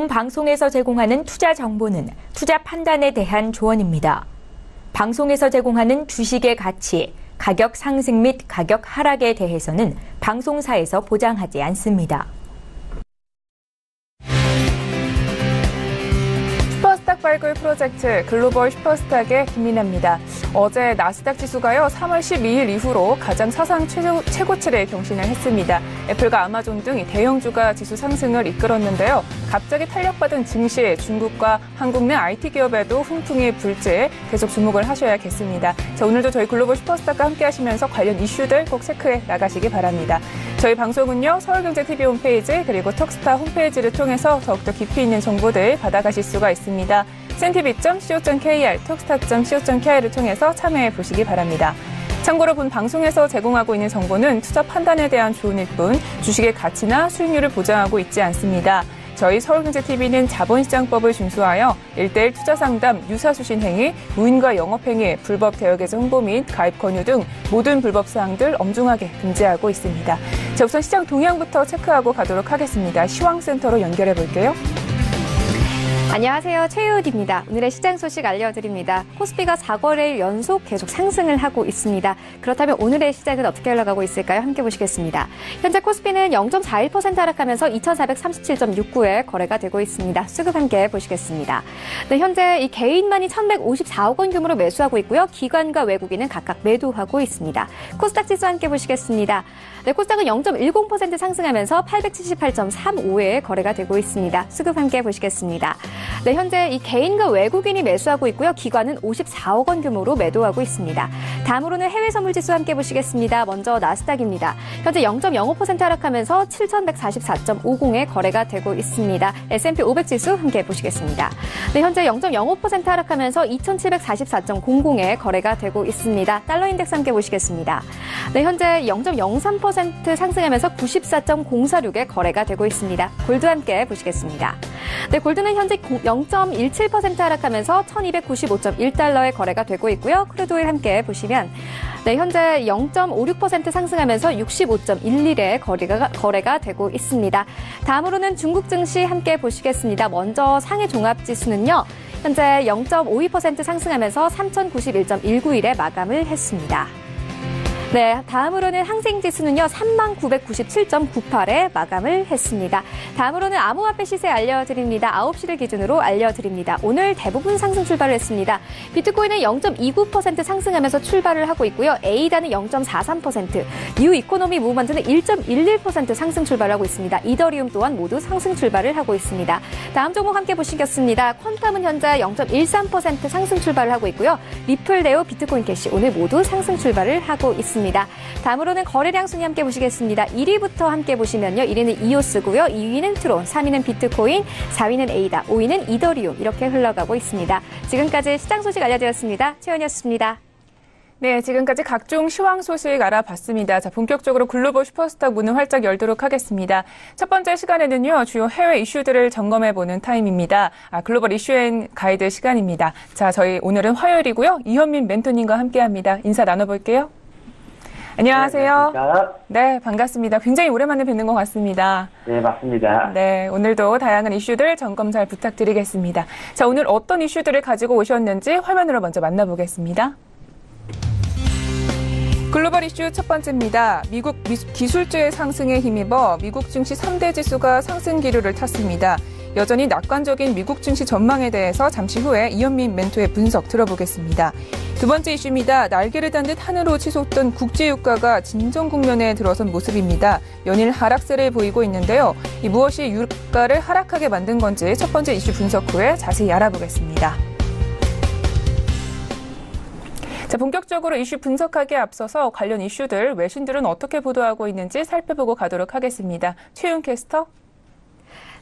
본 방송에서 제공하는 투자 정보는 투자 판단에 대한 조언입니다. 방송에서 제공하는 주식의 가치, 가격 상승 및 가격 하락에 대해서는 방송사에서 보장하지 않습니다. 슈퍼스탁 발굴 프로젝트 글로벌 슈퍼스탁의 김민아입니다. 어제 나스닥 지수가요 3월 12일 이후로 가장 사상 최고치를 경신을 했습니다. 애플과 아마존 등 대형주가 지수 상승을 이끌었는데요. 갑자기 탄력받은 증시에 중국과 한국 내 IT 기업에도 훈풍이 불지 계속 주목을 하셔야겠습니다. 자, 오늘도 저희 글로벌 슈퍼스탁과 함께 하시면서 관련 이슈들 꼭 체크해 나가시기 바랍니다. 저희 방송은요 서울경제TV 홈페이지 그리고 톡스타 홈페이지를 통해서 더욱더 깊이 있는 정보들 받아가실 수가 있습니다. cntv.co.kr, 톡스타.co.kr을 통해서 참여해 보시기 바랍니다. 참고로 본 방송에서 제공하고 있는 정보는 투자 판단에 대한 조언일 뿐 주식의 가치나 수익률을 보장하고 있지 않습니다. 저희 서울경제TV는 자본시장법을 준수하여 1:1 투자상담, 유사수신 행위, 무인과 영업행위, 불법 대여계좌 홍보 및 가입 권유 등 모든 불법 사항들 엄중하게 금지하고 있습니다. 자, 우선 시장 동향부터 체크하고 가도록 하겠습니다. 시황센터로 연결해 볼게요. 안녕하세요. 최유은입니다. 오늘의 시장 소식 알려드립니다. 코스피가 4거래일 연속 계속 상승을 하고 있습니다. 그렇다면 오늘의 시장은 어떻게 흘러가고 있을까요? 함께 보시겠습니다. 현재 코스피는 0.41% 하락하면서 2437.69에 거래가 되고 있습니다. 수급 함께 보시겠습니다. 네, 현재 이 개인만이 1154억 원 규모로 매수하고 있고요. 기관과 외국인은 각각 매도하고 있습니다. 코스닥 지수 함께 보시겠습니다. 네, 코스닥은 0.10% 상승하면서 878.35에 거래가 되고 있습니다. 수급 함께 보시겠습니다. 네, 현재 이 개인과 외국인이 매수하고 있고요. 기관은 54억 원 규모로 매도하고 있습니다. 다음으로는 해외 선물 지수 함께 보시겠습니다. 먼저 나스닥입니다. 현재 0.05% 하락하면서 7144.50에 거래가 되고 있습니다. S&P 500 지수 함께 보시겠습니다. 네, 현재 0.05% 하락하면서 2744.00에 거래가 되고 있습니다. 달러 인덱스 함께 보시겠습니다. 네, 현재 0.03% 상승하면서 94.046에 거래가 되고 있습니다. 골드 함께 보시겠습니다. 네, 골드는 현재 0.17% 하락하면서 1295.1달러에 거래가 되고 있고요. 크루드오일 함께 보시면 네, 현재 0.56% 상승하면서 65.11에 거래가 되고 있습니다. 다음으로는 중국 증시 함께 보시겠습니다. 먼저 상해 종합지수는요. 현재 0.52% 상승하면서 3091.191에 마감을 했습니다. 네, 다음으로는 항생지수는요 3997.98에 마감을 했습니다. 다음으로는 암호화폐 시세 알려드립니다. 9시를 기준으로 알려드립니다. 오늘 대부분 상승 출발을 했습니다. 비트코인은 0.29% 상승하면서 출발을 하고 있고요. 에이다는 0.43%, 뉴 이코노미 무브먼트는 1.11% 상승 출발을 하고 있습니다. 이더리움 또한 모두 상승 출발을 하고 있습니다. 다음 종목 함께 보시겠습니다. 퀀텀은 현재 0.13% 상승 출발을 하고 있고요. 리플, 네오, 비트코인 캐시 오늘 모두 상승 출발을 하고 있습니다. 다음으로는 거래량 순위 함께 보시겠습니다. 1위부터 함께 보시면요. 1위는 이오스고요. 2위는 트론, 3위는 비트코인, 4위는 에이다, 5위는 이더리움 이렇게 흘러가고 있습니다. 지금까지 시장 소식 알려드렸습니다. 최연이었습니다. 네, 지금까지 각종 시황 소식 알아봤습니다. 자, 본격적으로 글로벌 슈퍼스탁 문을 활짝 열도록 하겠습니다. 첫 번째 시간에는요, 주요 해외 이슈들을 점검해보는 타임입니다. 글로벌 이슈앤 가이드 시간입니다. 자, 저희 오늘은 화요일이고요. 이현민 멘토님과 함께합니다. 인사 나눠볼게요. 안녕하세요. 네, 반갑습니다. 굉장히 오랜만에 뵙는 것 같습니다. 네, 맞습니다. 네, 오늘도 다양한 이슈들 점검 잘 부탁드리겠습니다. 자, 오늘 어떤 이슈들을 가지고 오셨는지 화면으로 먼저 만나보겠습니다. 글로벌 이슈 첫 번째입니다. 미국 기술주의 상승에 힘입어 미국 증시 3대 지수가 상승 기류를 탔습니다. 여전히 낙관적인 미국 증시 전망에 대해서 잠시 후에 이현민 멘토의 분석 들어보겠습니다. 두 번째 이슈입니다. 날개를 단 듯 하늘로 치솟던 국제유가가 진정 국면에 들어선 모습입니다. 연일 하락세를 보이고 있는데요. 이 무엇이 유가를 하락하게 만든 건지 첫 번째 이슈 분석 후에 자세히 알아보겠습니다. 자, 본격적으로 이슈 분석하기에 앞서서 관련 이슈들, 외신들은 어떻게 보도하고 있는지 살펴보고 가도록 하겠습니다. 최윤 캐스터.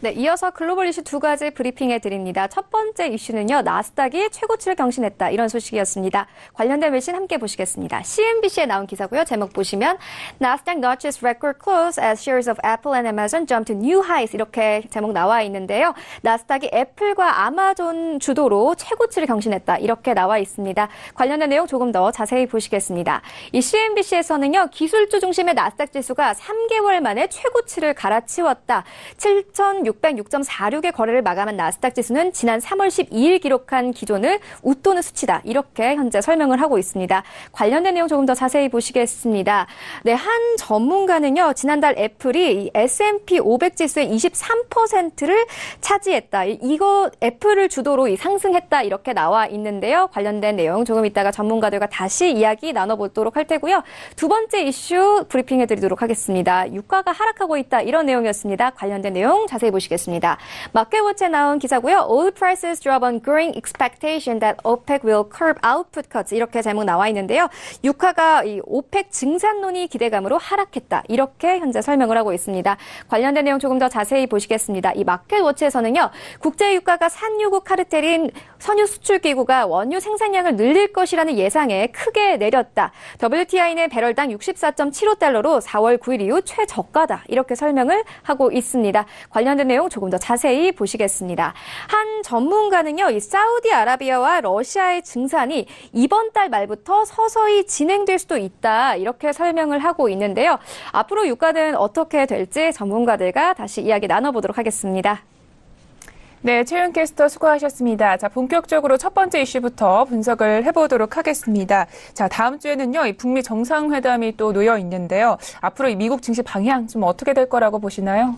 네, 이어서 글로벌 이슈 두 가지 브리핑해 드립니다. 첫 번째 이슈는요, 나스닥이 최고치를 경신했다. 이런 소식이었습니다. 관련된 외신 함께 보시겠습니다. CNBC에 나온 기사고요. 제목 보시면 Nasdaq notches record close as shares of Apple and Amazon jump to new highs. 이렇게 제목 나와 있는데요. 나스닥이 애플과 아마존 주도로 최고치를 경신했다. 이렇게 나와 있습니다. 관련된 내용 조금 더 자세히 보시겠습니다. 이 CNBC에서는요, 기술주 중심의 나스닥 지수가 3개월 만에 최고치를 갈아치웠다. 7,600 606.46의 거래를 마감한 나스닥 지수는 지난 3월 12일 기록한 기존을 웃도는 수치다. 이렇게 현재 설명을 하고 있습니다. 관련된 내용 조금 더 자세히 보시겠습니다. 네, 한 전문가는요, 지난달 애플이 이 S&P 500 지수의 23%를 차지했다. 이거 애플을 주도로 상승했다. 이렇게 나와 있는데요. 관련된 내용 조금 이따가 전문가들과 다시 이야기 나눠보도록 할 테고요. 두 번째 이슈 브리핑해드리도록 하겠습니다. 유가가 하락하고 있다. 이런 내용이었습니다. 관련된 내용 자세히 보시겠습니다. 마켓워치에 나온 기사고요. Oil prices drop on growing expectation that OPEC will curb output cuts. 이렇게 제목 나와 있는데요. 유가가 이 오펙 증산론이 기대감으로 하락했다. 이렇게 현재 설명을 하고 있습니다. 관련된 내용 조금 더 자세히 보시겠습니다. 이 마켓워치에서는요. 국제 유가가 산유국 카르텔인 선유 수출 기구가 원유 생산량을 늘릴 것이라는 예상에 크게 내렸다. WTI는 배럴당 64.75달러로 4월 9일 이후 최저가다. 이렇게 설명을 하고 있습니다. 관련된 내용 조금 더 자세히 보시겠습니다. 한 전문가는요. 이 사우디아라비아와 러시아의 증산이 이번 달 말부터 서서히 진행될 수도 있다. 이렇게 설명을 하고 있는데요. 앞으로 유가는 어떻게 될지 전문가들과 다시 이야기 나눠보도록 하겠습니다. 네, 최윤 캐스터 수고하셨습니다. 자, 본격적으로 첫 번째 이슈부터 분석을 해보도록 하겠습니다. 자, 다음 주에는요, 이 북미 정상회담이 또 놓여 있는데요. 앞으로 이 미국 증시 방향 좀 어떻게 될 거라고 보시나요?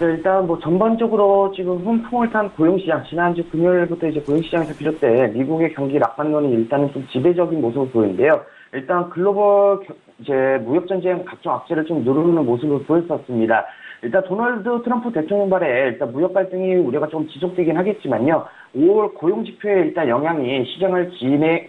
네, 일단 전반적으로 지금 훈풍을 탄 고용시장, 지난주 금요일부터 이제 고용시장에서 비롯된 미국의 경기 낙관론이 일단은 좀 지배적인 모습을 보이는데요. 일단 글로벌 무역 전쟁 각종 악재를 좀 누르는 모습을 보였었습니다. 일단 도널드 트럼프 대통령 발에 일단 무역 갈등이 우려가 좀 지속되긴 하겠지만요. 5월 고용 지표에 일단 영향이 시장을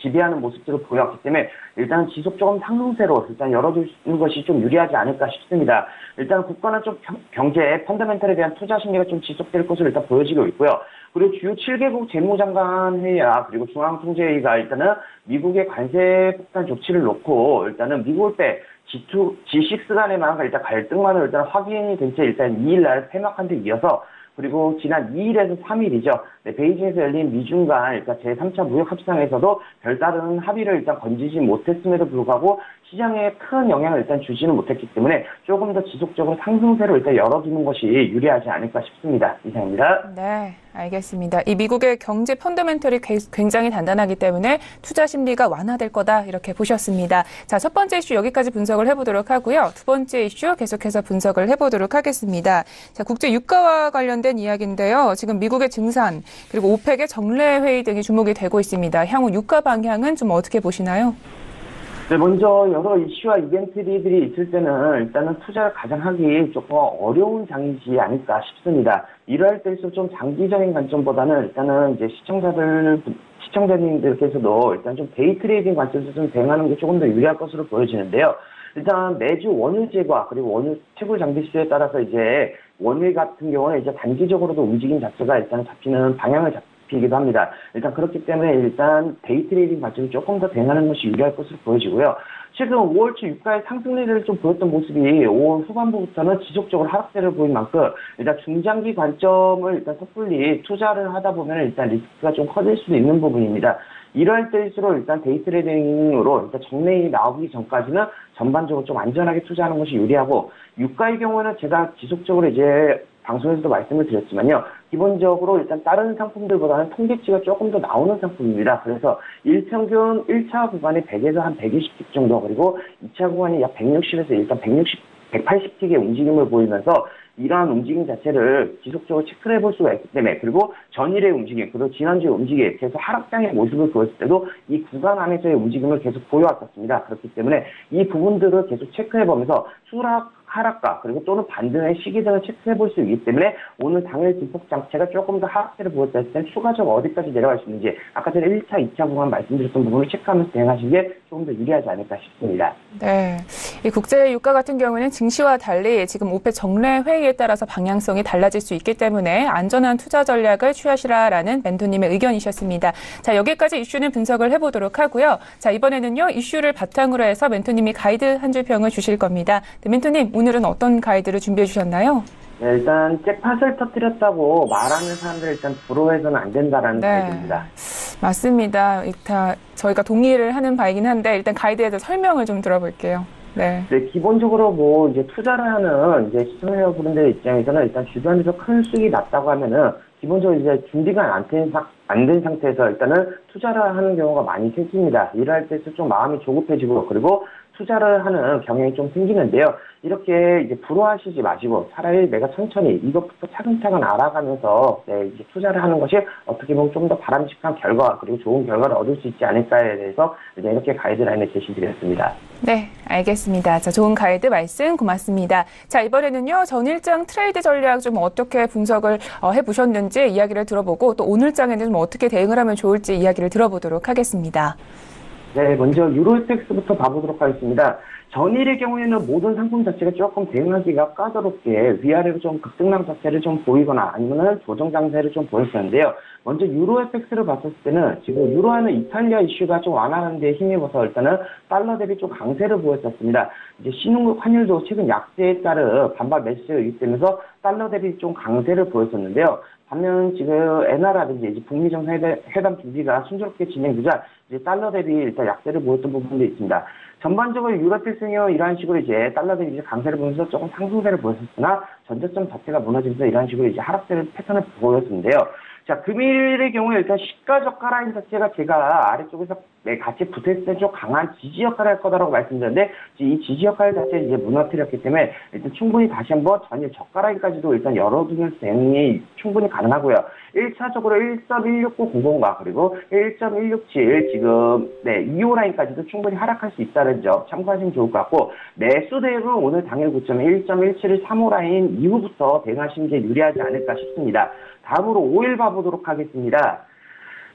지배하는 모습들을 보였기 때문에 일단 지속적인 상승세로 일단 열어주는 것이 좀 유리하지 않을까 싶습니다. 일단 국가는 좀 경제 펀더멘털에 대한 투자 심리가 좀 지속될 것으로 일단 보여지고 있고요. 그리고 주요 7개국 재무장관 회의와 그리고 중앙통제회의가 일단은 미국의 관세 폭탄 조치를 놓고 일단은 미국을 빼 G6 간에만 일단 갈등만으로 일단 확인이 된 채 일단 2일날 폐막한 데 이어서 그리고 지난 2일에서 3일이죠. 네, 베이징에서 열린 미중 간 일단 제3차 무역 협상에서도 별다른 합의를 일단 건지지 못했음에도 불구하고 시장에 큰 영향을 일단 주지는 못했기 때문에 조금 더 지속적으로 상승세로 일단 열어두는 것이 유리하지 않을까 싶습니다. 이상입니다. 네, 알겠습니다. 이 미국의 경제 펀더멘털이 굉장히 단단하기 때문에 투자 심리가 완화될 거다 이렇게 보셨습니다. 자, 첫 번째 이슈 여기까지 분석을 해보도록 하고요. 두 번째 이슈 계속해서 분석을 해보도록 하겠습니다. 자, 국제 유가와 관련된 이야기인데요. 지금 미국의 증산 그리고 오펙의 정례 회의 등이 주목이 되고 있습니다. 향후 유가 방향은 좀 어떻게 보시나요? 네, 먼저 여러 이슈와 이벤트들이 있을 때는 일단은 투자를 가장 하기 조금 어려운 장이지 않을까 싶습니다. 이러할 때일수록 좀 장기적인 관점보다는 일단은 이제 시청자님들께서도 일단 좀 데이 트레이딩 관점에서 좀 대응하는 게 조금 더 유리할 것으로 보여지는데요. 일단 매주 원유 제과 그리고 원유 채굴 장비수에 따라서 이제 원유 같은 경우는 이제 단기적으로도 움직임 자체가 일단 잡히는 방향을 잡히기도 합니다. 일단 그렇기 때문에 일단 데이 트레이딩 관점이 조금 더 대응하는 것이 유리할 것으로 보여지고요. 최근 5월 초 유가의 상승률을 좀 보였던 모습이 5월 후반부부터는 지속적으로 하락세를 보인 만큼 일단 중장기 관점을 일단 섣불리 투자를 하다 보면 일단 리스크가 좀 커질 수도 있는 부분입니다. 이럴 때일수록 일단 데이 트레이딩으로 일단 정례이 나오기 전까지는 전반적으로 좀 안전하게 투자하는 것이 유리하고 유가의 경우는 제가 지속적으로 이제 방송에서도 말씀을 드렸지만요. 기본적으로 일단 다른 상품들보다는 통계치가 조금 더 나오는 상품입니다. 그래서 일평균 1차 구간이 100에서 한 120틱 정도 그리고 2차 구간이 약 160에서 일단 180틱의 움직임을 보이면서 이러한 움직임 자체를 지속적으로 체크를 해볼 수가 있기 때문에 그리고 전일의 움직임 그리고 지난주의 움직임 계속 하락장의 모습을 보였을 때도 이 구간 안에서의 움직임을 계속 보여왔었습니다. 그렇기 때문에 이 부분들을 계속 체크해보면서 하락과 그리고 또는 반등의 시기 등을 체크해 볼 수 있기 때문에 오늘 당일 진폭 장치가 조금 더 하락세를 보였다 했을 때 추가적으로 어디까지 내려갈 수 있는지 아까 전에 1차, 2차 구간 말씀드렸던 부분을 체크하면서 대응하시는 게 조금 더 유리하지 않을까 싶습니다. 네, 이 국제 유가 같은 경우에는 증시와 달리 지금 오펙 정례 회의에 따라서 방향성이 달라질 수 있기 때문에 안전한 투자 전략을 취하시라라는 멘토님의 의견이셨습니다. 자, 여기까지 이슈는 분석을 해보도록 하고요. 자, 이번에는요 이슈를 바탕으로 해서 멘토님이 가이드 한 줄 평을 주실 겁니다. 네, 멘토님 오늘은 어떤 가이드를 준비해 주셨나요? 네, 일단 잭팟을 터뜨렸다고 말하는 사람들 일단 부러워해서는 안 된다라는 가이드입니다. 맞습니다. 다 저희가 동의를 하는 바이긴 한데 일단 가이드에 대해서 설명을 좀 들어볼게요. 네. 기본적으로 뭐 이제 투자를 하는 이제 시청자분들 입장에서는 일단 주변에서 큰 수익이 났다고 하면은 기본적으로 이제 준비가 안 된 상태에서 일단은 투자를 하는 경우가 많이 생깁니다. 일을 할 때 좀 마음이 조급해지고 그리고 투자를 하는 경향이 좀 생기는데요. 이렇게 이제 불호하시지 마시고 차라리 내가 천천히 이것부터 차근차근 알아가면서 이제 투자를 하는 것이 어떻게 보면 좀 더 바람직한 결과 그리고 좋은 결과를 얻을 수 있지 않을까에 대해서 이제 이렇게 가이드라인을 제시드렸습니다. 네, 알겠습니다. 자, 좋은 가이드 말씀 고맙습니다. 자, 이번에는요, 전일장 트레이드 전략 좀 어떻게 분석을 해보셨는지 이야기를 들어보고 또 오늘장에는 좀 어떻게 대응을 하면 좋을지 이야기를 들어보도록 하겠습니다. 네, 먼저 유로스택스부터 봐보도록 하겠습니다. 전일의 경우에는 모든 상품 자체가 조금 대응하기가 까다롭게 위아래로 좀 급등락 자체를 좀 보이거나 아니면은 조정 장세를 좀 보였었는데요. 먼저 유로FX를 봤을 때는 지금 유로화는 이탈리아 이슈가 좀 완화하는 데 힘입어서 일단은 달러 대비 좀 강세를 보였었습니다. 이제 신흥국 환율도 최근 약세에 따른 반발 매수세가 유입되면서 달러 대비 좀 강세를 보였었는데요. 반면 지금 엔화라든지 이제 북미 정상회담 준비가 순조롭게 진행되자 이제 달러 대비 일단 약세를 보였던 부분도 있습니다. 전반적으로 유로택스는 이러한 식으로 이제 달러 대비 강세를 보면서 조금 상승세를 보였었으나 전저점 자체가 무너지면서 이러한 식으로 이제 하락세 패턴을 보였는데요. 자, 금일의 경우에 일단 시가 저가 라인 자체가 제가 아래쪽에서 같이 붙어있을 때 좀 강한 지지 역할을 할 거다라고 말씀드렸는데, 이 지지 역할 자체를 이제 무너뜨렸기 때문에 일단 충분히 다시 한번 전일 저가 라인까지도 일단 열어두면서 대응이 충분히 가능하고요. 1차적으로 1.16900과 그리고 1.167 지금 2호 라인까지도 충분히 하락할 수 있다는 점 참고하시면 좋을 것 같고, 매수 대응은 오늘 당일 고점 1.171 3호 라인 이후부터 대응하시는 게 유리하지 않을까 싶습니다. 다음으로 5일 봐보도록 하겠습니다.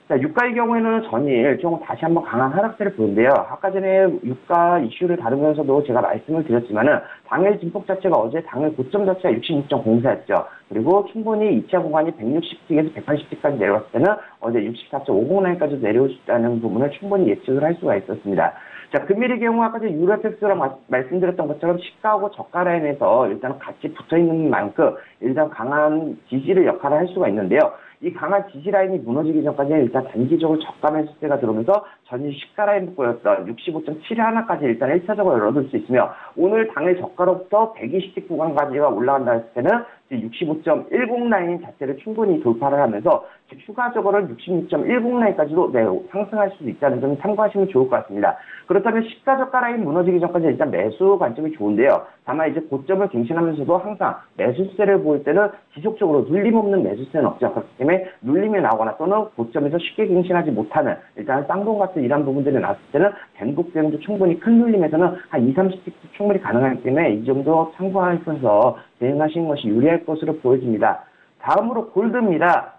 자, 유가의 경우에는 전일 좀 다시 한번 강한 하락세를 보는데요. 아까 전에 유가 이슈를 다루면서도 제가 말씀을 드렸지만은 당일 진폭 자체가 어제 당일 고점 자체가 66.04였죠. 그리고 충분히 2차 구간이 160틱에서 180틱까지 내려왔을 때는 어제 64.50라인까지 내려올 수 있다는 부분을 충분히 예측을 할 수가 있었습니다. 자, 금일의 경우 아까 전에 유로택스랑 말씀드렸던 것처럼 시가하고 저가 라인에서 일단 같이 붙어있는 만큼 일단 강한 지지를 역할을 할 수가 있는데요. 이 강한 지지 라인이 무너지기 전까지는 일단 단기적으로 저가 매수세가 들어오면서 전일 시가 라인 보였던 65.71까지 일단 1차적으로 열어둘 수 있으며 오늘 당일 저가로부터 120틱 구간까지가 올라간다 했을 때는 65.10 라인 자체를 충분히 돌파를 하면서 추가적으로는 66.10 라인까지도 상승할 수도 있다는 점 참고하시면 좋을 것 같습니다. 그렇다면 시가 저가 라인 무너지기 전까지 일단 매수 관점이 좋은데요. 다만 이제 고점을 갱신하면서도 항상 매수세를 보일 때는 지속적으로 눌림 없는 매수세는 없죠. 그렇기 때문에 눌림이 나오거나 또는 고점에서 쉽게 갱신하지 못하는 일단 쌍봉 같은 이런 부분들이 나왔을 때는 변곡 대응도 충분히 큰 눌림에서는 한 2, 30틱도 충분히 가능하기 때문에 이 정도 참고하셔서 대응하시는 것이 유리할 것으로 보여집니다. 다음으로 골드입니다.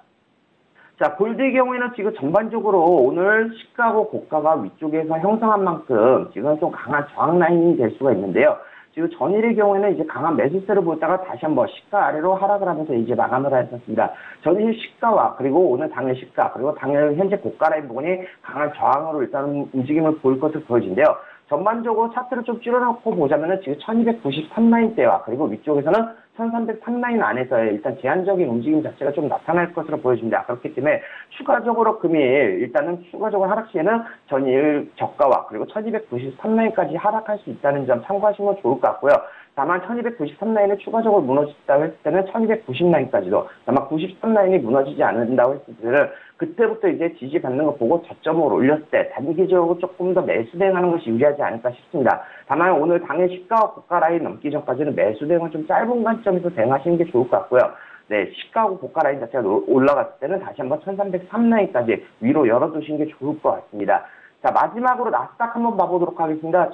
자, 골드의 경우에는 지금 전반적으로 오늘 시가하고 고가가 위쪽에서 형성한 만큼 지금 좀 강한 저항 라인이 될 수가 있는데요. 지금 전일의 경우에는 이제 강한 매수세를 보였다가 다시 한번 시가 아래로 하락을 하면서 이제 마감을 했었습니다. 전일 시가와 그리고 오늘 당일 시가 그리고 당일 현재 고가 라인 부분이 강한 저항으로 일단 움직임을 보일 것으로 보여진대요. 전반적으로 차트를 좀 줄여놓고 보자면은 지금 1293라인대와 그리고 위쪽에서는 1303라인 안에서의 일단 제한적인 움직임 자체가 좀 나타날 것으로 보여집니다. 그렇기 때문에 추가적으로 금일 일단은 추가적으로 하락 시에는 전일 저가와 그리고 1293라인까지 하락할 수 있다는 점 참고하시면 좋을 것 같고요. 다만 1293라인이 추가적으로 무너진다고 했을 때는 1290라인까지도 다만 93라인이 무너지지 않는다고 했을 때는 그때부터 이제 지지받는 거 보고 저점으로 올렸을 때 단기적으로 조금 더 매수 대응하는 것이 유리하지 않을까 싶습니다. 다만 오늘 당일 시가와 고가 라인 넘기 전까지는 매수 대응은 좀 짧은 관점에서 대응하시는 게 좋을 것 같고요. 네, 시가하고 고가 라인 자체가 올라갔을 때는 다시 한번 1303라인까지 위로 열어두시는 게 좋을 것 같습니다. 자, 마지막으로 나스닥 한번 봐보도록 하겠습니다.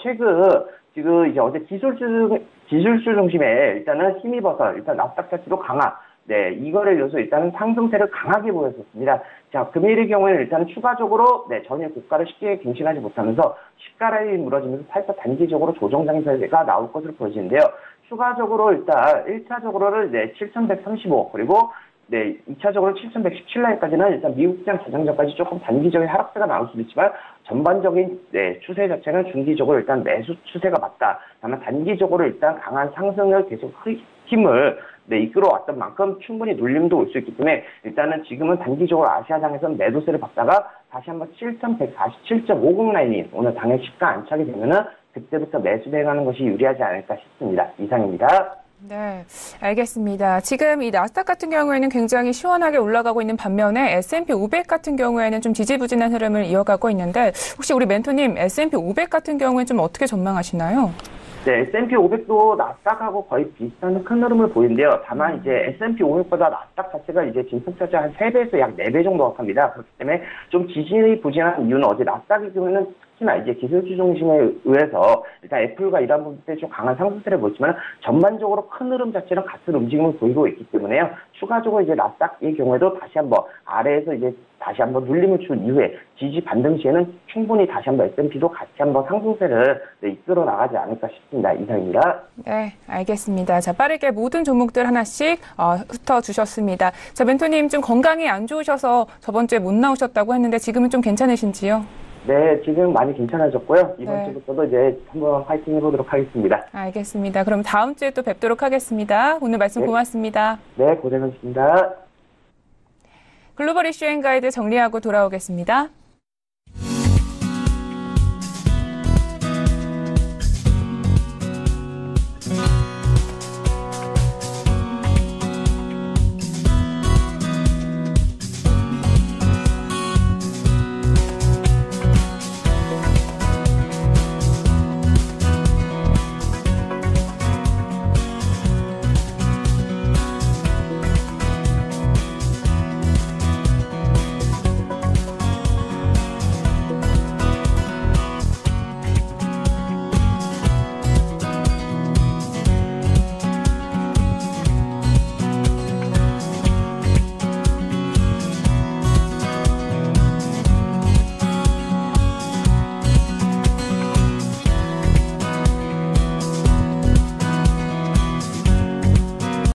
지금 이제 어제 기술주 중심에 일단은 힘입어서 일단 나스닥 자체도 강한 이거를 위해서 일단은 상승세를 강하게 보였었습니다. 자, 금일의 경우에는 일단은 추가적으로 전일 고가를 쉽게 갱신하지 못하면서 시가 라인이 무너지면서 살짝 단기적으로 조정 장세가 나올 것으로 보여지는데요. 추가적으로 일단 1차적으로는 7135 그리고 2차적으로 7117라인까지는 일단 미국장 자장전까지 조금 단기적인 하락세가 나올 수도 있지만 전반적인 추세 자체는 중기적으로 일단 매수 추세가 맞다. 다만 단기적으로 일단 강한 상승을 계속 힘을 이끌어왔던 만큼 충분히 눌림도 올 수 있기 때문에 일단은 지금은 단기적으로 아시아장에서는 매도세를 받다가 다시 한번 7147.50 라인이 오늘 당일 시가 안착이 되면은 그때부터 매수 대응하는 것이 유리하지 않을까 싶습니다. 이상입니다. 네, 알겠습니다. 지금 이 나스닥 같은 경우에는 굉장히 시원하게 올라가고 있는 반면에 S&P 500 같은 경우에는 좀 지지부진한 흐름을 이어가고 있는데 혹시 우리 멘토님 S&P 500 같은 경우에는 좀 어떻게 전망하시나요? 네, S&P 500도 나스닥하고 거의 비슷한 큰 흐름을 보이는데요. 다만 이제 S&P 500보다 나스닥 자체가 이제 진폭차가 한 3배에서 약 4배 정도 합니다. 그렇기 때문에 좀 지지부진한 이유는 어제 나스닥의 경우에는 특히나 이제 기술주 중심에 의해서 일단 애플과 이러한 부분 때문에 좀 강한 상승세를 보였지만 전반적으로 큰 흐름 자체는 같은 움직임을 보이고 있기 때문에요. 추가적으로 이제 나스닥의 경우에도 다시 한번 아래에서 이제 다시 한번 눌림을 준 이후에 지지 반등 시에는 충분히 다시 한번 S&P도 같이 한번 상승세를 이끌어 나가지 않을까 싶습니다. 이상입니다. 네, 알겠습니다. 자, 빠르게 모든 종목들 하나씩 훑어주셨습니다. 자, 멘토님 좀 건강이 안 좋으셔서 저번 주에 못 나오셨다고 했는데 지금은 좀 괜찮으신지요? 네, 지금 많이 괜찮아졌고요. 이번 네. 주부터도 이제 한번 파이팅 해보도록 하겠습니다. 알겠습니다. 그럼 다음 주에 또 뵙도록 하겠습니다. 오늘 말씀 네. 고맙습니다. 네, 고생하셨습니다. 글로벌 이슈 앤 가이드 정리하고 돌아오겠습니다.